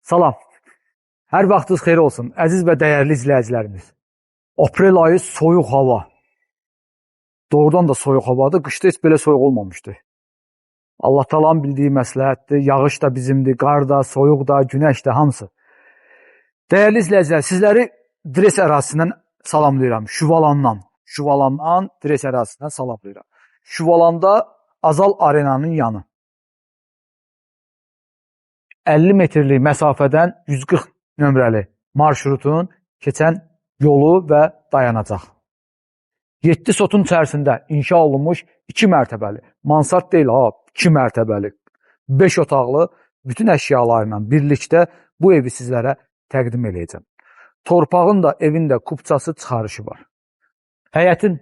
Salam. Hər vaxtınız xeyir olsun, əziz və dəyərli izləyicilərimiz. Aprel ayı soyuq hava. Doğrudan da soyuq havadır. Qışda heç belə soyuq olmamışdı. Allah Taala'nın bildiyi məsləhətdir. Yağış da bizimdir, qar da, soyuq da, günəş də, hamısı. Dəyərli izləyicilər, sizləri Dres ərazisindən salamlayıram. Şuvalandan Dres ərazisindən salamlayıram. Şuvalanda Azal Arenanın yanı. 50 metrlik məsafədən 140 nömrəli marşrutun keçən yolu və dayanacaq. 7 sotun içərisində inşa olunmuş 2 mərtəbəli, mansard deyil ha, 2 mərtəbəli, 5 otaqlı bütün əşyalarla birlikdə bu evi sizlərə təqdim edəcəm. Torpağın da, evin də kubçası çıxarışı var. Həyətin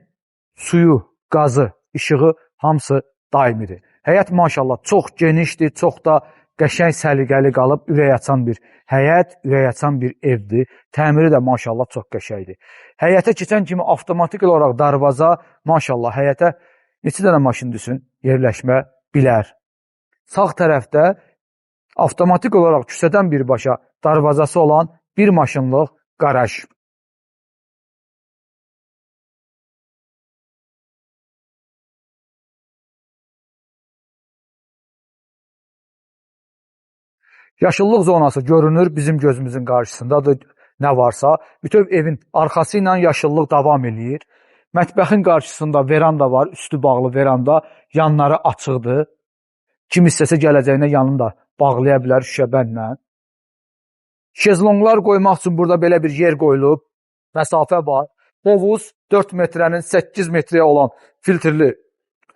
suyu, qazı, işığı hamısı daimidir. Həyət maşallah çox genişdir, çox da qəşəng səliqəli qalıb, ürək açan bir həyət, ürək açan bir evdir. Təmiri də maşallah çox qəşəngdir. Həyətə keçən kimi avtomatik olaraq darvaza, maşallah həyətə neçə dənə maşın düşsün, yerləşmə bilər. Sağ tərəfdə avtomatik olaraq küçədən birbaşa darvazası olan bir maşınlıq qaraj. Yaşıllıq zonası görünür bizim gözümüzün qarşısındadır. Nə varsa, bütün evin arxası ilə yaşıllıq davam eləyir. Mətbəxin qarşısında veranda var, üstü bağlı veranda, yanları açıqdır. Kim istəsə gələcəyinə yanını da bağlaya bilər şüşəbəndlə. Şezlonglar qoymaq üçün burada belə bir yer qoyulub, məsafə var. Hovuz 4 metrənin 8 metrəyə olan filtrli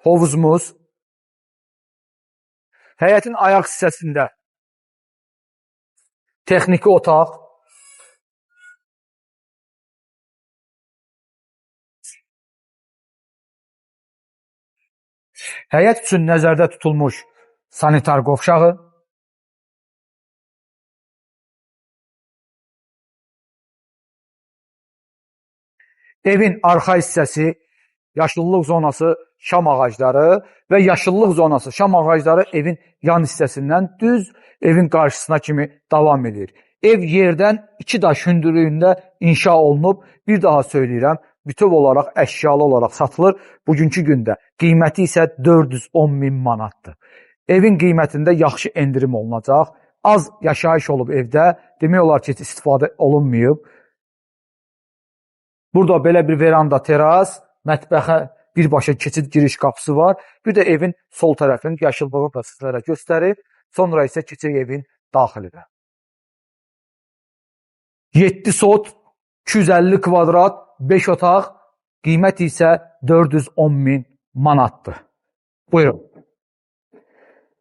hovuzumuz. Həyətin ayaq hissəsində texniki otaq. Həyət üçün nəzərdə tutulmuş sanitar qovşağı. Evin arxa hissəsi, yaşıllıq zonası, şam ağacları və yaşıllıq zonası, şam ağacları evin yan hissəsindən düz evin qarşısına kimi davam edir. Ev yerdən 2 daş hündürlüyündə inşa olunub. Bir daha söyləyirəm, bütöv olaraq, əşyalı olaraq satılır. Bugünkü gündə qiyməti isə 410 min manatdır. Evin qiymətində yaxşı endirim olunacaq. Az yaşayış olub evdə, demək olar ki, istifadə olunmayıb. Burada belə bir veranda, teras, mətbəxə birbaşa keçid giriş qapısı var. Bir də evin sol tərəfinin yaşıllığı da sizlərə göstərir. Sonra isə keçək evin daxilinə. 7 sot, 250 kvadrat, 5 otaq, qiymət isə 410 min manatdır. Buyurun.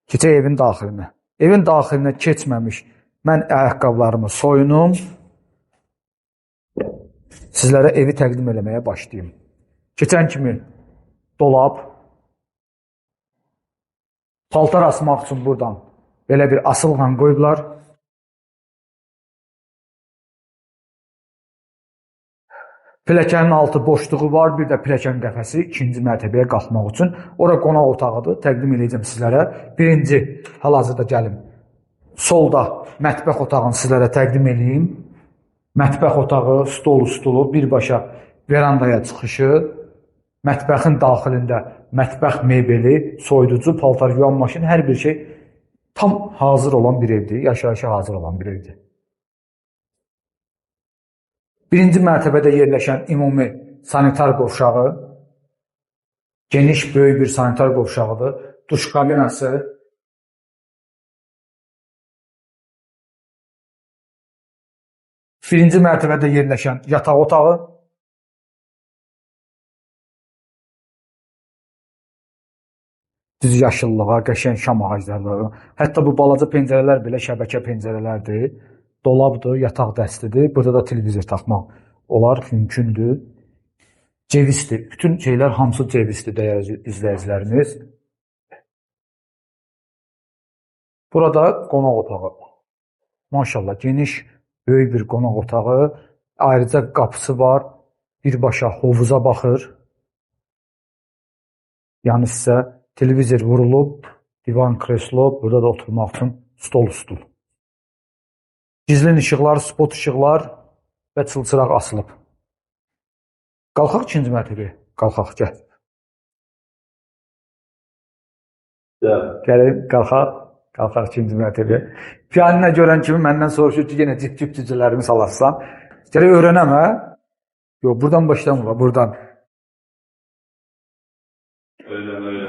Keçək evin daxilinə. Evin daxilinə keçməmiş mən ayaqqabılarımı soyunum. Sizlərə evi təqdim eləməyə başlayayım. Keçən kimi dolab, paltar asmaq üçün buradan belə bir asılğan qoyublar. Pilləkənin altı boşluğu var, bir də pilləkən qəfəsi ikinci mərtəbəyə qalxmaq üçün. Ora qonaq otağıdır, təqdim edəcəm sizlərə. Birinci, hal-hazırda gəlim. Solda mətbəx otağını sizlərə təqdim edeyim. Mətbəx otağı, stolu, birbaşa verandaya çıxışı, mətbəxin daxilində mətbəx mebeli, soyuducu, paltar yuyan maşın, hər bir şey tam hazır olan bir evdir, yaşayışa hazır olan bir evdir. Birinci mərtəbədə yerləşən ümumi sanitar qovşağı, geniş, böyük bir sanitar qovşağıdır, duş kabinası, birinci mərtəbədə yerləşən yataq otağı, düz yaşıllığa, qəşəng şam ağacları, hətta bu balaca pəncərələr belə şəbəkə pəncərələrdir, dolabdır, yataq dəstidir, burada da televizor taxmaq olar, mümkündür. Cevizdir, bütün şeylər hamısı cevizdir, dəyərli izləyicilərimiz. Burada qonaq otağı, maşallah geniş, böyük bir qonaq otağı, ayrıca qapısı var, birbaşa hovuza baxır. Yan hissə televizor vurulub, divan, kreslo, burada da oturmaq üçün stol. Gizlin işıqlar, spot işıqlar və çılçıraq asılıb. Qalxaq ikinci mərtəbəyə. Qalxaq, gəl. Gəlin, qalxaq. Qalxaq ikinci mərtəbəyə. Piyaninə görən kimi məndən soruşur ki, yenə cip-cip cücələrimi salarsan. Gələk öyrənəm, hə? Yox, buradan başlamır, buradan. Öyle.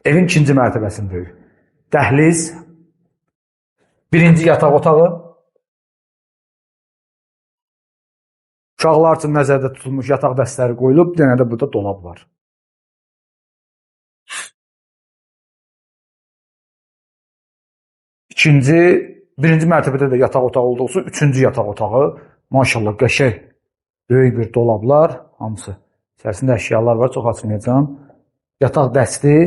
Evin ikinci mərtəbəsindəyik. Dəhliz, birinci yataq otağı, uşaqlar üçün nəzərdə tutulmuş yataq dəstləri qoyulub, bir dənə də burada dolab var. Birinci mərtəbədə də yataq otağı olduğu üçün, üçüncü yataq otağı, maşallah, qəşəng, böyük bir dolablar, hamısı. İçərisində əşyalar var, çox açmayacağım. Yataq dəsti,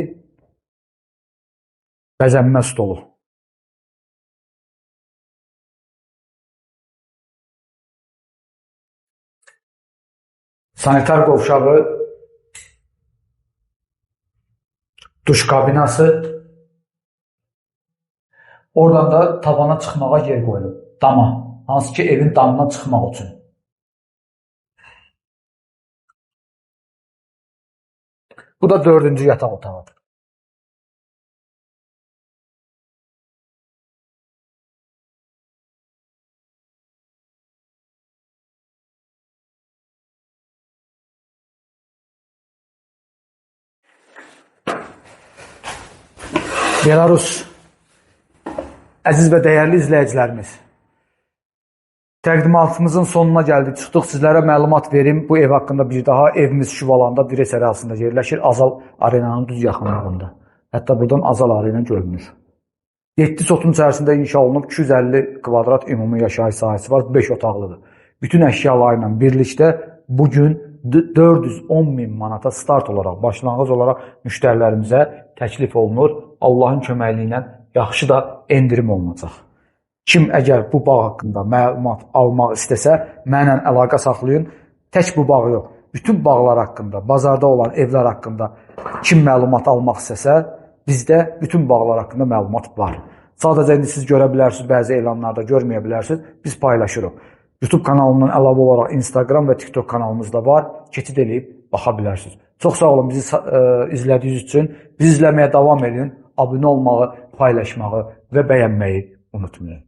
bəzənmə stolu. Sanitar qovşağı, duş kabinası. Oradan da tavana çıxmağa yer qoyulub. Dama, hansı ki evin damına çıxmaq üçün. Bu da dördüncü yataq otağıdır. Belarus, əziz və dəyərli izləyicilərimiz, təqdimatımızın sonuna gəldik, çıxdıq sizlərə məlumat verim. Bu ev haqqında bir daha evimiz Şüvalanda, Dires ərazisində yerləşir, Azal Arenanın düz yaxınlığında. Hətta buradan Azal Arena görünür. 7 sotun içərisində inşa olunub, 250 kvadrat ümumi yaşayış sahəsi var, 5 otaqlıdır. Bütün əşyalarla birlikdə bugün 410.000 manata start olaraq, başlanğıc olaraq müştərilərimizə təklif olunur. Allahın köməkliyi ilə yaxşı da endirim olunacaq. Kim əgər bu bağ haqqında məlumat almaq istəsə, mənlə əlaqə saxlayın. Tək bu bağ yox, bütün bağlar haqqında, bazarda olan evlər haqqında kim məlumat almaq istəsə, bizdə bütün bağlar haqqında məlumat var. Sadəcə indi siz görə bilərsiniz, bəzi elanlarda görməyə bilərsiniz, biz paylaşırıq. YouTube kanalından əlavə olaraq Instagram və TikTok kanalımız da var. Keçid edib baxa bilərsiniz. Çox sağ olun bizi izlədiyiniz üçün. Bizi izləməyə davam edin. Abunə olmağı, paylaşmağı və bəyənməyi unutmayın.